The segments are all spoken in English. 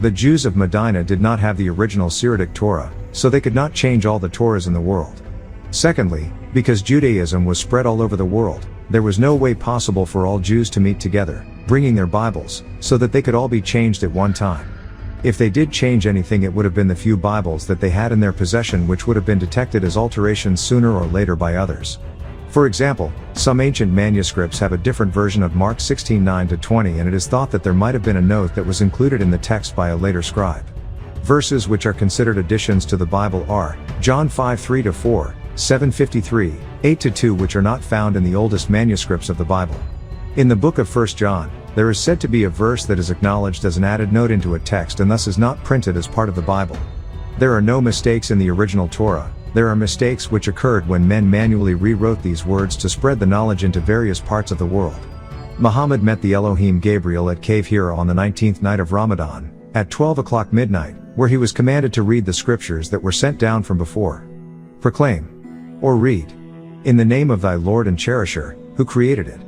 The Jews of Medina did not have the original Syriac Torah, so they could not change all the Torahs in the world. Secondly, because Judaism was spread all over the world, there was no way possible for all Jews to meet together, bringing their Bibles, so that they could all be changed at one time. If they did change anything, it would have been the few Bibles that they had in their possession, which would have been detected as alterations sooner or later by others. For example, some ancient manuscripts have a different version of Mark 16:9-20, and it is thought that there might have been a note that was included in the text by a later scribe. Verses which are considered additions to the Bible are John 5:3-4, 7:53, 8-2, which are not found in the oldest manuscripts of the Bible. In the book of 1 John, there is said to be a verse that is acknowledged as an added note into a text and thus is not printed as part of the Bible. There are no mistakes in the original Torah. There are mistakes which occurred when men manually rewrote these words to spread the knowledge into various parts of the world. Muhammad met the Elohim Gabriel at Cave Hira on the 19th night of Ramadan, at 12 o'clock midnight, where he was commanded to read the scriptures that were sent down from before. Proclaim, or read, in the name of thy Lord and Cherisher, who created it.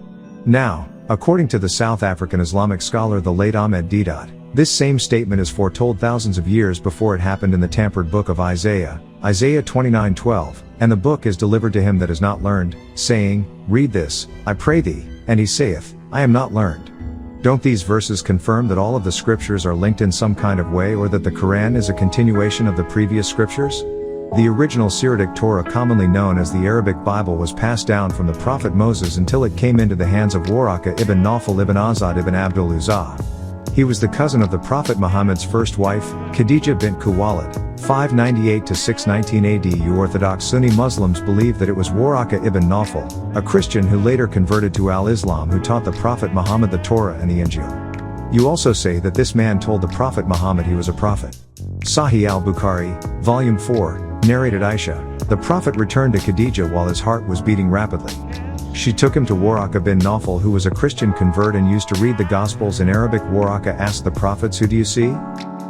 Now, according to the South African Islamic scholar the late Ahmed Deedat, this same statement is foretold thousands of years before it happened in the tampered book of Isaiah, Isaiah 29:12, and the book is delivered to him that is not learned, saying, read this, I pray thee, and he saith, I am not learned. Don't these verses confirm that all of the scriptures are linked in some kind of way, or that the Quran is a continuation of the previous scriptures? The original Syriac Torah, commonly known as the Arabic Bible, was passed down from the prophet Moses until it came into the hands of Waraka ibn Nawfal ibn Azad ibn Abdul Uzza. He was the cousin of the Prophet Muhammad's first wife, Khadija bint Khuwailid, 598-619 AD. Orthodox Sunni Muslims believe that it was Waraka ibn Nawfal, a Christian who later converted to Al-Islam, who taught the Prophet Muhammad the Torah and the Injil. You also say that this man told the Prophet Muhammad he was a prophet. Sahih al-Bukhari, Volume 4, narrated Aisha, the Prophet returned to Khadija while his heart was beating rapidly. She took him to Waraka bin Nawfal, who was a Christian convert and used to read the Gospels in Arabic. Waraka asked the prophets, who do you see?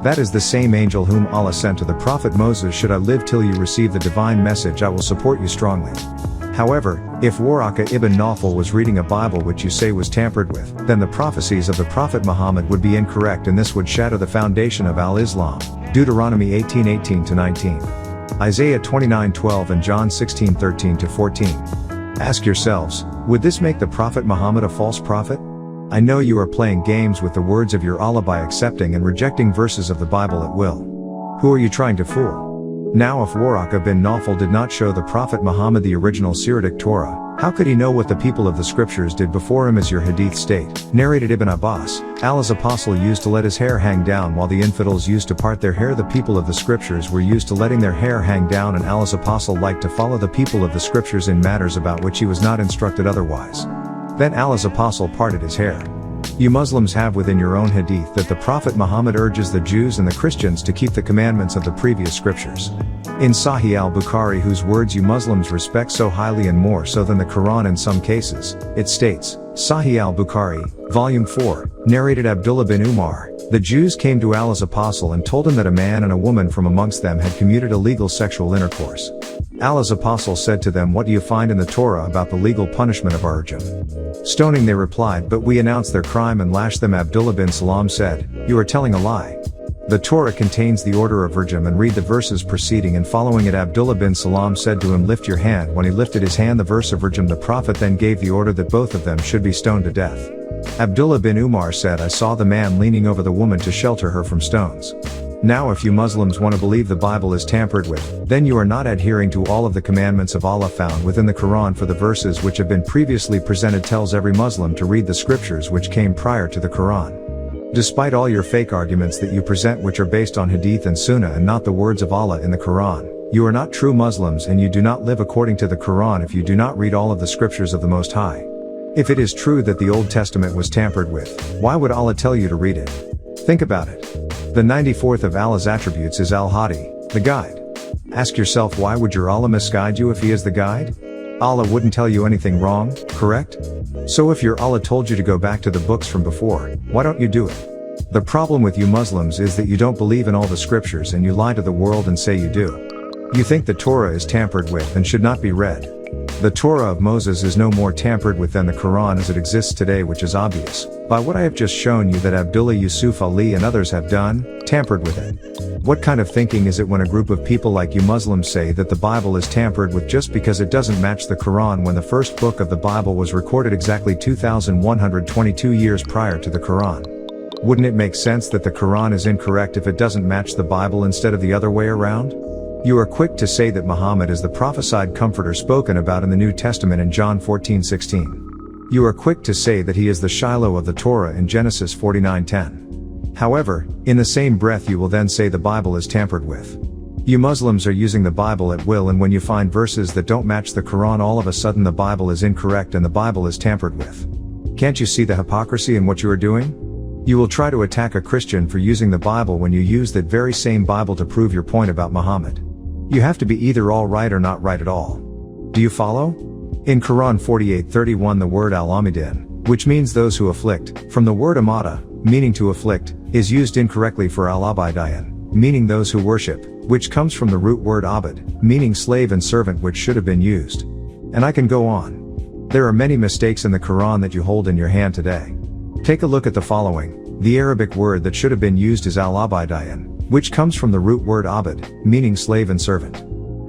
That is the same angel whom Allah sent to the Prophet Moses. Should I live till you receive the divine message, I will support you strongly. However, if Waraka ibn Nawfal was reading a Bible which you say was tampered with, then the prophecies of the Prophet Muhammad would be incorrect, and this would shatter the foundation of Al-Islam. Deuteronomy 18:18-19. Isaiah 29:12 and John 16:13-14. Ask yourselves, would this make the Prophet Muhammad a false prophet? I know you are playing games with the words of your Allah by accepting and rejecting verses of the Bible at will. Who are you trying to fool? Now, if Waraka bin Nawfal did not show the Prophet Muhammad the original Syriac Torah, how could he know what the people of the scriptures did before him, as your hadith state? Narrated Ibn Abbas, Allah's apostle used to let his hair hang down while the infidels used to part their hair. The people of the scriptures were used to letting their hair hang down, and Allah's apostle liked to follow the people of the scriptures in matters about which he was not instructed otherwise. Then Allah's apostle parted his hair. You Muslims have within your own hadith that the Prophet Muhammad urges the Jews and the Christians to keep the commandments of the previous scriptures. In Sahih al-Bukhari, whose words you Muslims respect so highly and more so than the Quran in some cases, it states, Sahih al-Bukhari, Volume 4, narrated Abdullah bin Umar, the Jews came to Allah's apostle and told him that a man and a woman from amongst them had committed illegal sexual intercourse. Allah's apostle said to them, what do you find in the Torah about the legal punishment of arjum? Stoning, they replied, but we announced their crime and lashed them. Abdullah bin Salam said, you are telling a lie. The Torah contains the order of rajam, and read the verses preceding and following it. Abdullah bin Salam said to him, lift your hand. When he lifted his hand, the verse of rajam, the Prophet then gave the order that both of them should be stoned to death. Abdullah bin Umar said, I saw the man leaning over the woman to shelter her from stones. Now, if you Muslims want to believe the Bible is tampered with, then you are not adhering to all of the commandments of Allah found within the Quran, for the verses which have been previously presented tells every Muslim to read the scriptures which came prior to the Quran. Despite all your fake arguments that you present, which are based on hadith and sunnah and not the words of Allah in the Quran, you are not true Muslims, and you do not live according to the Quran if you do not read all of the scriptures of the Most High. If it is true that the Old Testament was tampered with, why would Allah tell you to read it? Think about it. The 94th of Allah's attributes is Al-Haadi, the guide. Ask yourself, why would your Allah misguide you if he is the guide? Allah wouldn't tell you anything wrong, correct? So if your Allah told you to go back to the books from before, why don't you do it? The problem with you Muslims is that you don't believe in all the scriptures, and you lie to the world and say you do. You think the Torah is tampered with and should not be read. The Torah of Moses is no more tampered with than the Quran as it exists today, which is obvious by what I have just shown you that Abdullah Yusuf Ali and others have done, tampered with it. What kind of thinking is it when a group of people like you Muslims say that the Bible is tampered with just because it doesn't match the Quran when the first book of the Bible was recorded exactly 2,122 years prior to the Quran? Wouldn't it make sense that the Quran is incorrect if it doesn't match the Bible instead of the other way around? You are quick to say that Muhammad is the prophesied comforter spoken about in the New Testament in John 14:16. You are quick to say that he is the Shiloh of the Torah in Genesis 49:10. However, in the same breath you will then say the Bible is tampered with. You Muslims are using the Bible at will, and when you find verses that don't match the Quran, all of a sudden the Bible is incorrect and the Bible is tampered with. Can't you see the hypocrisy in what you are doing? You will try to attack a Christian for using the Bible when you use that very same Bible to prove your point about Muhammad. You have to be either all right or not right at all. Do you follow? In Quran 48:31 the word al-Amidin, which means those who afflict, from the word amada, meaning to afflict, is used incorrectly for al-Abidayan, meaning those who worship, which comes from the root word abid, meaning slave and servant, which should have been used. And I can go on. There are many mistakes in the Quran that you hold in your hand today. Take a look at the following. The Arabic word that should have been used is al-Abidayan, which comes from the root word abid, meaning slave and servant.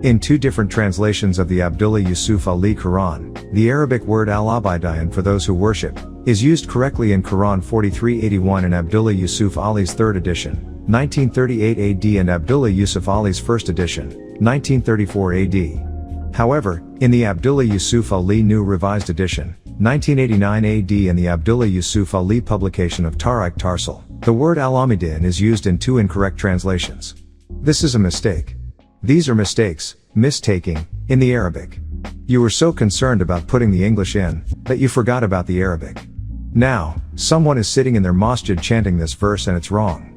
In two different translations of the Abdullah Yusuf Ali Quran, the Arabic word al-Abidayan for those who worship, is used correctly in Quran 43:81 in Abdullah Yusuf Ali's third edition, 1938 AD, and Abdullah Yusuf Ali's first edition, 1934 AD. However, in the Abdullah Yusuf Ali New Revised Edition, 1989 AD, and the Abdullah Yusuf Ali publication of Tariq Tarsal, the word al-Amidin is used in two incorrect translations. This is a mistake. These are mistakes, mistaking, in the Arabic. You were so concerned about putting the English in, that you forgot about the Arabic. Now, someone is sitting in their masjid chanting this verse and it's wrong.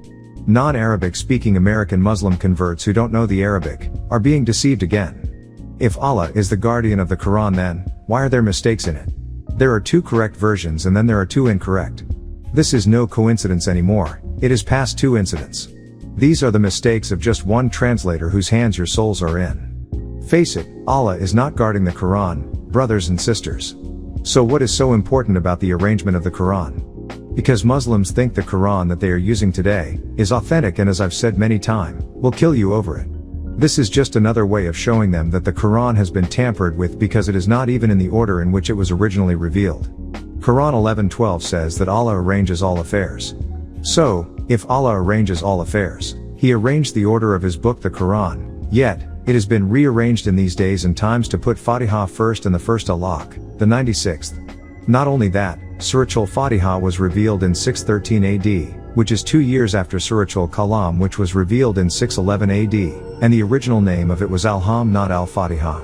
Non-Arabic speaking American Muslim converts who don't know the Arabic, are being deceived again. If Allah is the guardian of the Quran, then, why are there mistakes in it? There are two correct versions and then there are two incorrect. This is no coincidence anymore, it is past two incidents. These are the mistakes of just one translator whose hands your souls are in. Face it, Allah is not guarding the Quran, brothers and sisters. So what is so important about the arrangement of the Quran? Because Muslims think the Quran that they are using today, is authentic, and as I've said many times, will kill you over it. This is just another way of showing them that the Quran has been tampered with because it is not even in the order in which it was originally revealed. Quran 11:12 says that Allah arranges all affairs. So, if Allah arranges all affairs, He arranged the order of His book the Quran, yet, it has been rearranged in these days and times to put Fatiha first and the first alaq, the 96th. Not only that, Surah Al-Fatiha was revealed in 613 AD, which is 2 years after Surah Al-Kalam, which was revealed in 611 AD, and the original name of it was Al-Ham, not Al-Fatiha.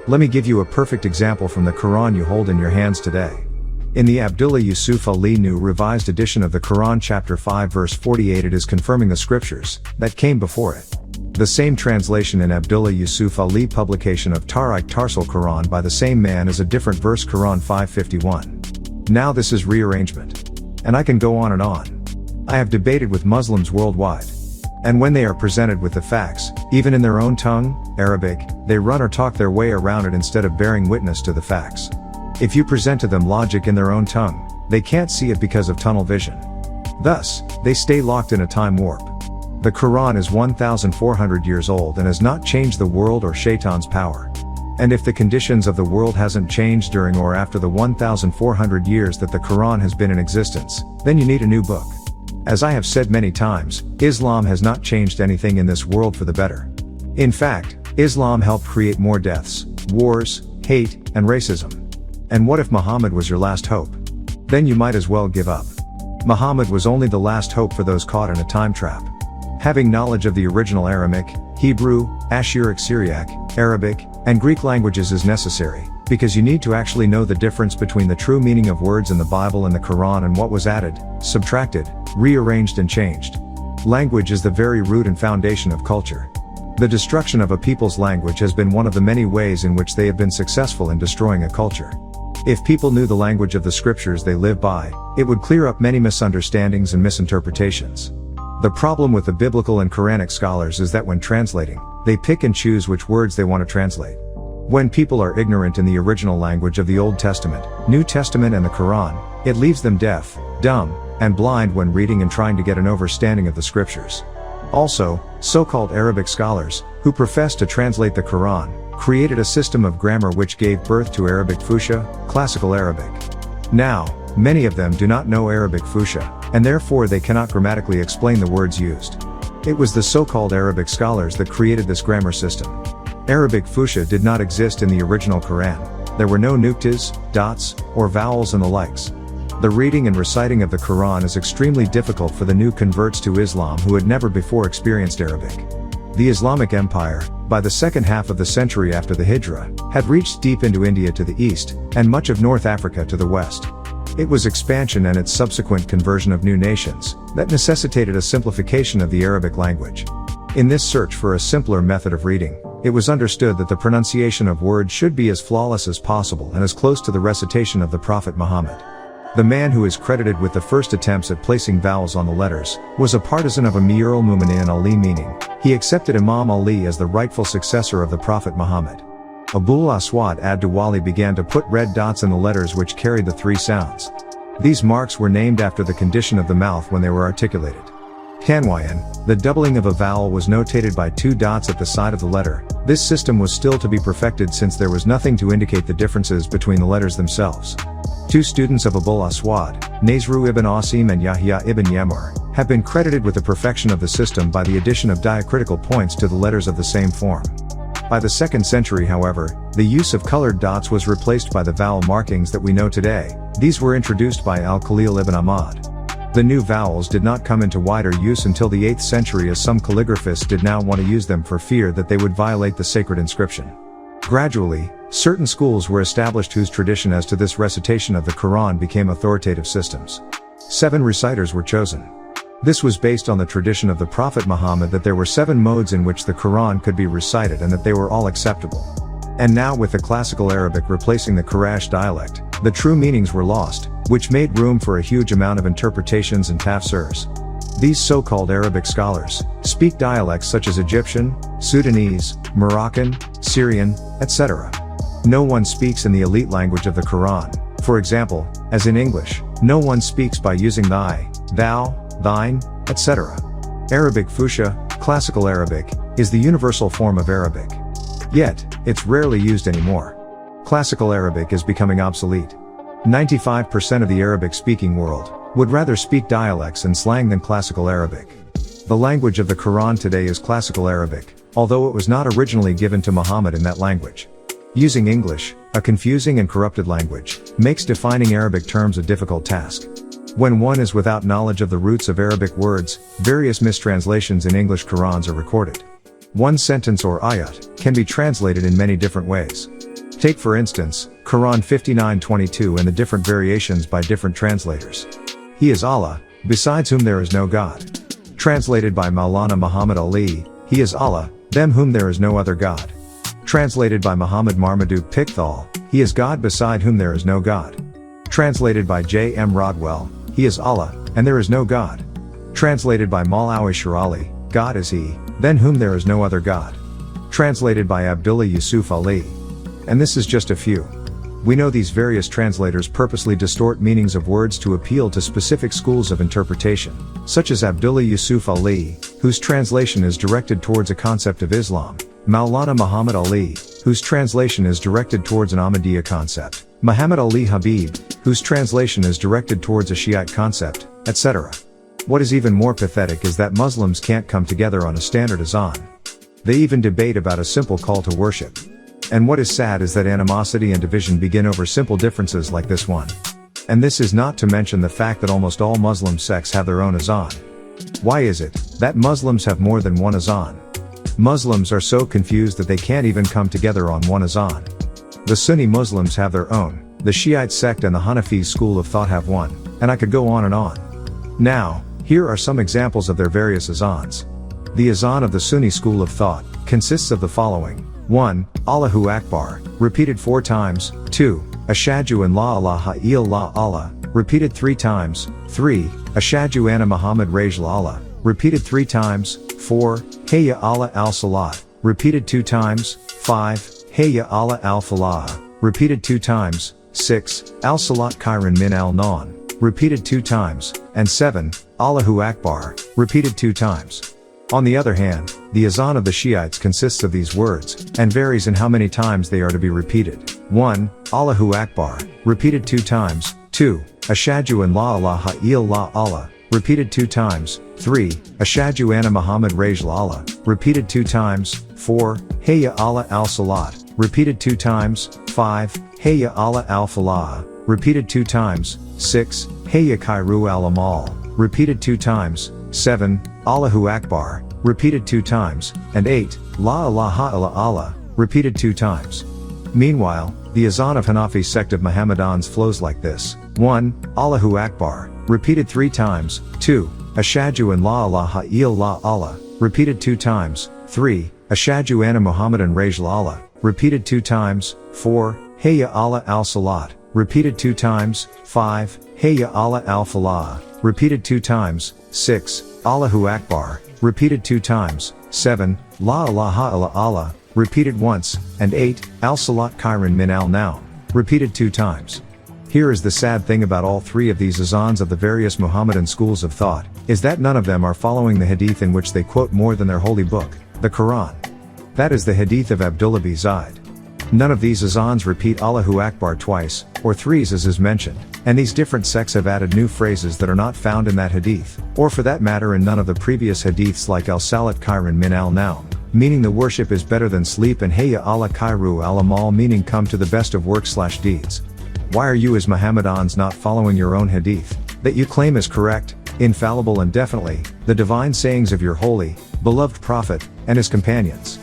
Let me give you a perfect example from the Quran you hold in your hands today. In the Abdullah Yusuf Ali New Revised Edition of the Quran chapter 5 verse 48 it is confirming the scriptures that came before it. The same translation in Abdullah Yusuf Ali publication of Tariq Tarsal Quran by the same man is a different verse, Quran 551. Now this is rearrangement. And I can go on and on. I have debated with Muslims worldwide. And when they are presented with the facts, even in their own tongue, Arabic, they run or talk their way around it instead of bearing witness to the facts. If you present to them logic in their own tongue, they can't see it because of tunnel vision. Thus, they stay locked in a time warp. The Quran is 1,400 years old and has not changed the world or Shaitan's power. And if the conditions of the world hasn't changed during or after the 1,400 years that the Quran has been in existence, then you need a new book. As I have said many times, Islam has not changed anything in this world for the better. In fact, Islam helped create more deaths, wars, hate, and racism. And what if Muhammad was your last hope? Then you might as well give up. Muhammad was only the last hope for those caught in a time trap. Having knowledge of the original Aramaic, Hebrew, Ashuric, Syriac, Arabic, and Greek languages is necessary, because you need to actually know the difference between the true meaning of words in the Bible and the Quran and what was added, subtracted, rearranged and changed. Language is the very root and foundation of culture. The destruction of a people's language has been one of the many ways in which they have been successful in destroying a culture. If people knew the language of the scriptures they live by, it would clear up many misunderstandings and misinterpretations. The problem with the biblical and Quranic scholars is that when translating, they pick and choose which words they want to translate. When people are ignorant in the original language of the Old Testament, New Testament and the Quran, it leaves them deaf, dumb, and blind when reading and trying to get an understanding of the scriptures. Also, so-called Arabic scholars, who profess to translate the Quran, created a system of grammar which gave birth to Arabic Fusha, classical Arabic. Now, many of them do not know Arabic Fusha, and therefore they cannot grammatically explain the words used. It was the so-called Arabic scholars that created this grammar system. Arabic Fusha did not exist in the original Quran. There were no nuqtas, dots, or vowels and the likes. The reading and reciting of the Quran is extremely difficult for the new converts to Islam who had never before experienced Arabic. The Islamic Empire, by the second half of the century after the Hijrah, had reached deep into India to the east, and much of North Africa to the west. It was expansion and its subsequent conversion of new nations that necessitated a simplification of the Arabic language. In this search for a simpler method of reading, it was understood that the pronunciation of words should be as flawless as possible and as close to the recitation of the Prophet Muhammad. The man who is credited with the first attempts at placing vowels on the letters was a partisan of Amir al-Mu'minin Ali, meaning he accepted Imam Ali as the rightful successor of the Prophet Muhammad. Abul Aswad ad-Duwali began to put red dots in the letters which carried the three sounds. These marks were named after the condition of the mouth when they were articulated. Tanwayan, the doubling of a vowel, was notated by two dots at the side of the letter. This system was still to be perfected since there was nothing to indicate the differences between the letters themselves. Two students of Abul Aswad, Nazru ibn Asim and Yahya ibn Yamur, have been credited with the perfection of the system by the addition of diacritical points to the letters of the same form. By the 2nd century, however, the use of colored dots was replaced by the vowel markings that we know today. These were introduced by Al-Khalil ibn Ahmad. The new vowels did not come into wider use until the 8th century, as some calligraphists did not want to use them for fear that they would violate the sacred inscription. Gradually, certain schools were established whose tradition as to this recitation of the Quran became authoritative systems. 7 reciters were chosen. This was based on the tradition of the Prophet Muhammad that there were 7 modes in which the Quran could be recited and that they were all acceptable. And now, with the classical Arabic replacing the Quraysh dialect, the true meanings were lost, which made room for a huge amount of interpretations and tafsirs. These so-called Arabic scholars speak dialects such as Egyptian, Sudanese, Moroccan, Syrian, etc. No one speaks in the elite language of the Quran, for example, as in English. No one speaks by using thy, thou, thine, etc. Arabic Fusha, classical Arabic, is the universal form of Arabic. Yet, it's rarely used anymore. Classical Arabic is becoming obsolete. 95% of the Arabic-speaking world would rather speak dialects and slang than classical Arabic. The language of the Quran today is classical Arabic, although it was not originally given to Muhammad in that language. Using English, a confusing and corrupted language, makes defining Arabic terms a difficult task. When one is without knowledge of the roots of Arabic words, various mistranslations in English Qurans are recorded. One sentence or ayat can be translated in many different ways. Take for instance, Quran 59:22 and the different variations by different translators. He is Allah, besides whom there is no God. Translated by Maulana Muhammad Ali, He is Allah, them whom there is no other God. Translated by Muhammad Marmaduke Pickthall, He is God beside whom there is no God. Translated by J. M. Rodwell, He is Allah, and there is no God. Translated by Maulawi Shirali, God is He, than whom there is no other God. Translated by Abdullah Yusuf Ali. And this is just a few. We know these various translators purposely distort meanings of words to appeal to specific schools of interpretation, such as Abdullah Yusuf Ali, whose translation is directed towards a concept of Islam, Maulana Muhammad Ali, whose translation is directed towards an Ahmadiyya concept, Muhammad Ali Habib, whose translation is directed towards a Shiite concept, etc. What is even more pathetic is that Muslims can't come together on a standard azan. They even debate about a simple call to worship. And what is sad is that animosity and division begin over simple differences like this one. And this is not to mention the fact that almost all Muslim sects have their own azan. Why is it that Muslims have more than one azan? Muslims are so confused that they can't even come together on one azan. The Sunni Muslims have their own, the Shiite sect and the Hanafi school of thought have one, and I could go on and on. Now, here are some examples of their various azans. The azan of the Sunni school of thought consists of the following. 1. Allahu Akbar, repeated 4 times. 2. Ashhadu an la ilaha illallah Allah, repeated 3 times. 3. Ashhadu anna Muhammad Rajul Allah, repeated 3 times. 4. Hayya ala al-salat, repeated 2 times. 5. Hayya ala al-falah, repeated 2 times, 6, al-salat khairan min al-naum, repeated 2 times, and 7, Allahu Akbar, repeated 2 times. On the other hand, the azan of the Shiites consists of these words, and varies in how many times they are to be repeated. 1. Allahu Akbar, repeated 2 times, 2. Ashhadu an la ilaha illallah Allah, repeated 2 times, 3. Ashhadu anna Muhammad Rasul Allah, repeated 2 times, 4. Hayya ala al-salat, repeated 2 times, 5. Hayya ala al-falah, repeated 2 times, 6. Hayya khairu al-amal, repeated 2 times, 7. Allahu Akbar, repeated 2 times, and 8. La ilaha illa Allah, repeated 2 times. Meanwhile, the azan of Hanafi sect of Mohammedans flows like this. 1. Allahu Akbar, repeated 3 times, 2. Ashhadu an la ilaha illallah Allah, repeated 2 times, 3. Ashhadu anna Muhammadan Rasul Allah, repeated 2 times, 4. Hayya ala al-salat, repeated 2 times, 5. Hayya ala al-falah, repeated 2 times, 6. Allahu Akbar, repeated 2 times, 7. La ilaha illa Allah, repeated once, and 8. Al-salat khairan min al-naum, repeated 2 times. Here is the sad thing about all 3 of these azans of the various Mohammedan schools of thought, is that none of them are following the hadith in which they quote more than their holy book, the Quran. That is the hadith of Abdullah b. Zaid. None of these azans repeat Allahu Akbar twice, or 3s as is mentioned, and these different sects have added new phrases that are not found in that hadith, or for that matter in none of the previous hadiths like al-salat khairan min al-naum, meaning the worship is better than sleep, and hayya ala khairu al-amal, meaning come to the best of work/deeds. Why are you as Mohammedans not following your own hadith, that you claim is correct, infallible and definitely, the divine sayings of your holy, beloved Prophet, and his companions?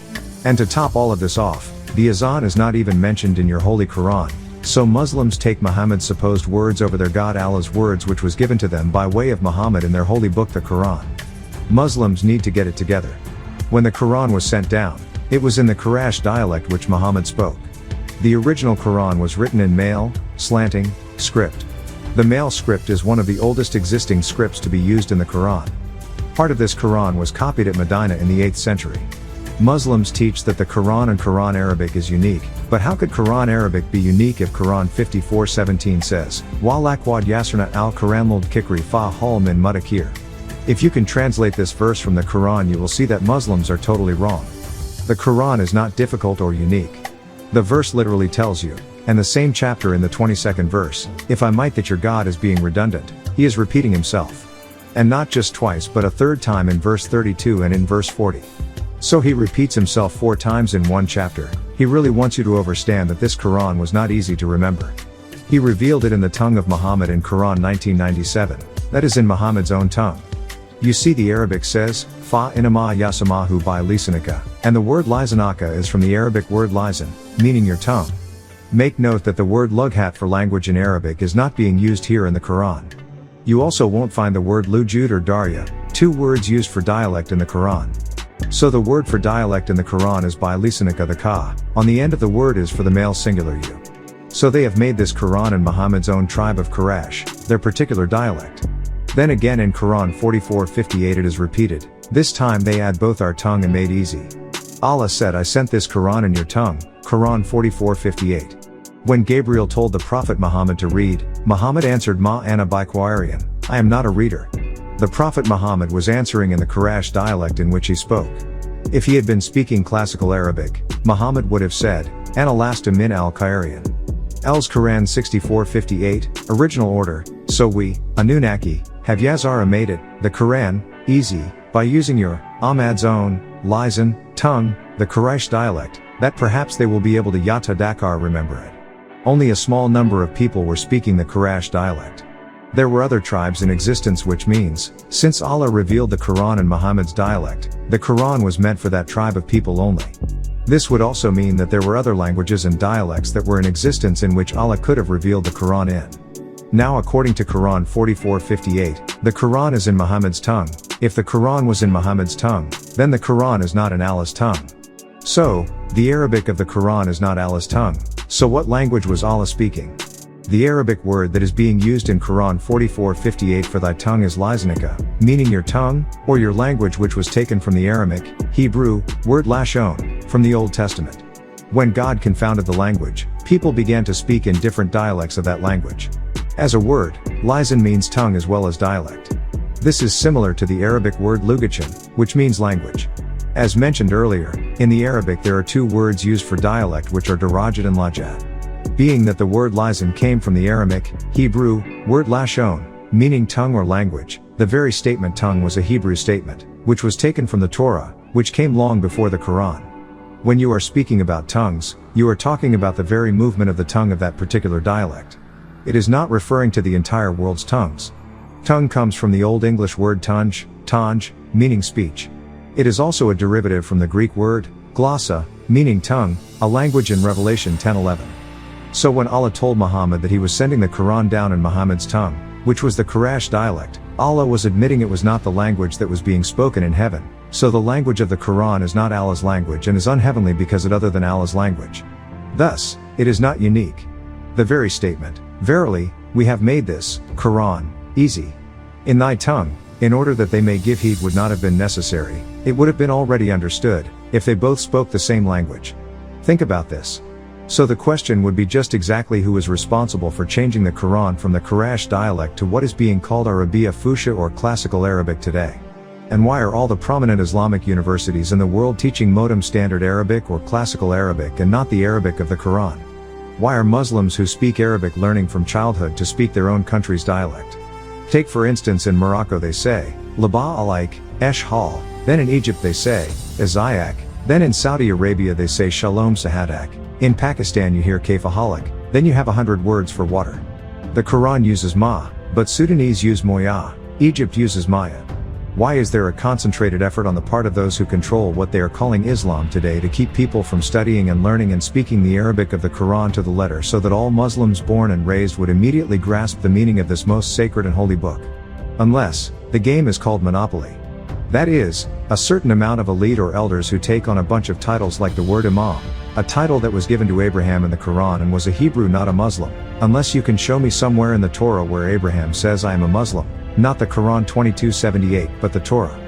And to top all of this off, the azan is not even mentioned in your holy Quran, so Muslims take Muhammad's supposed words over their God Allah's words, which was given to them by way of Muhammad in their holy book the Quran. Muslims need to get it together. When the Quran was sent down, it was in the Quraysh dialect which Muhammad spoke. The original Quran was written in male, slanting, script. The male script is one of the oldest existing scripts to be used in the Quran. Part of this Quran was copied at Medina in the 8th century. Muslims teach that the Quran and Quran Arabic is unique, but how could Quran Arabic be unique if Quran 54:17 says, Wa lakwad yasrna al-Quran luld kikri fa hal min mutakir? If you can translate this verse from the Quran, you will see that Muslims are totally wrong. The Quran is not difficult or unique. The verse literally tells you, and the same chapter in the 22nd verse, if I might, that your God is being redundant, he is repeating himself. And not just twice but a 3rd time in verse 32 and in verse 40. So he repeats himself 4 times in one chapter. He really wants you to understand that this Quran was not easy to remember. He revealed it in the tongue of Muhammad in Quran 1997, that is in Muhammad's own tongue. You see, the Arabic says, Fa inama yasamahu by lisanika, and the word lisanaka is from the Arabic word lisan, meaning your tongue. Make note that the word lughat for language in Arabic is not being used here in the Quran. You also won't find the word lujud or darya, 2 words used for dialect in the Quran. So the word for dialect in the Quran is by lisanika, the ka, on the end of the word is for the male singular you. So they have made this Quran in Muhammad's own tribe of Quraysh, their particular dialect. Then again in Quran 44:58 it is repeated, this time they add both our tongue and made easy. Allah said, I sent this Quran in your tongue, Quran 44:58. When Gabriel told the Prophet Muhammad to read, Muhammad answered, Ma ana biqari'in, I am not a reader. The Prophet Muhammad was answering in the Quraysh dialect in which he spoke. If he had been speaking classical Arabic, Muhammad would have said, Ana lasta min al-Qari'in. El's Quran 64:58, original order, so we, Anunnaki, have Yazara made it, the Quran, easy, by using your, Ahmad's own, lisan, tongue, the Quraysh dialect, that perhaps they will be able to Yata Dakar remember it. Only a small number of people were speaking the Quraysh dialect. There were other tribes in existence, which means, since Allah revealed the Quran in Muhammad's dialect, the Quran was meant for that tribe of people only. This would also mean that there were other languages and dialects that were in existence in which Allah could have revealed the Quran in. Now according to Quran 44:58, the Quran is in Muhammad's tongue. If the Quran was in Muhammad's tongue, then the Quran is not in Allah's tongue. So, the Arabic of the Quran is not Allah's tongue. So what language was Allah speaking? The Arabic word that is being used in Quran 44:58 for thy tongue is lisanika, meaning your tongue, or your language, which was taken from the Aramaic, Hebrew, word lashon, from the Old Testament. When God confounded the language, people began to speak in different dialects of that language. As a word, lisan means tongue as well as dialect. This is similar to the Arabic word lugatan, which means language. As mentioned earlier, in the Arabic there are two words used for dialect which are darajat and lajat. Being that the word lisan came from the Aramaic, Hebrew, word lashon, meaning tongue or language, the very statement tongue was a Hebrew statement, which was taken from the Torah, which came long before the Quran. When you are speaking about tongues, you are talking about the very movement of the tongue of that particular dialect. It is not referring to the entire world's tongues. Tongue comes from the Old English word tanj, meaning speech. It is also a derivative from the Greek word, glossa, meaning tongue, a language in Revelation 10:11. So when Allah told Muhammad that he was sending the Quran down in Muhammad's tongue, which was the Quraysh dialect, Allah was admitting it was not the language that was being spoken in heaven, so the language of the Quran is not Allah's language and is unheavenly because it other than Allah's language. Thus, it is not unique. The very statement, verily, we have made this, Quran, easy in thy tongue, in order that they may give heed would not have been necessary, it would have been already understood, if they both spoke the same language. Think about this. So the question would be just exactly who is responsible for changing the Quran from the Quraysh dialect to what is being called Arabiya Fusha or Classical Arabic today. And why are all the prominent Islamic universities in the world teaching modem standard Arabic or Classical Arabic and not the Arabic of the Quran? Why are Muslims who speak Arabic learning from childhood to speak their own country's dialect? Take for instance in Morocco they say, Laba alaik, Esh hal, then in Egypt they say, Azayak, then in Saudi Arabia they say Shalom Sahadak. In Pakistan you hear Kayfahalik, then you have 100 words for water. The Quran uses ma, but Sudanese use moya, Egypt uses maya. Why is there a concentrated effort on the part of those who control what they are calling Islam today to keep people from studying and learning and speaking the Arabic of the Quran to the letter so that all Muslims born and raised would immediately grasp the meaning of this most sacred and holy book? Unless, the game is called monopoly. That is, a certain amount of elite or elders who take on a bunch of titles like the word Imam, a title that was given to Abraham in the Quran and was a Hebrew not a Muslim, unless you can show me somewhere in the Torah where Abraham says I am a Muslim, not the Quran 22:78 but the Torah.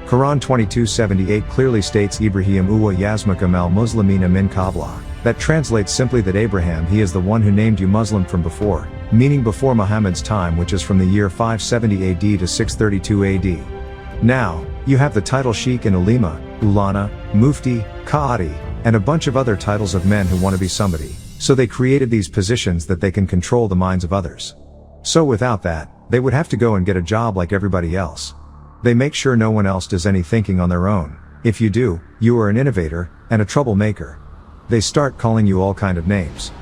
Quran 22:78 clearly states Ibrahim uwa yazmakam al-Muslimina min qabla, that translates simply that Abraham he is the one who named you Muslim from before, meaning before Muhammad's time which is from the year 570 AD to 632 AD. Now, you have the title Sheikh and Ulema, Ulana, Mufti, Qadi, and a bunch of other titles of men who want to be somebody, so they created these positions that they can control the minds of others. So without that, they would have to go and get a job like everybody else. They make sure no one else does any thinking on their own. If you do, you are an innovator, and a troublemaker. They start calling you all kind of names.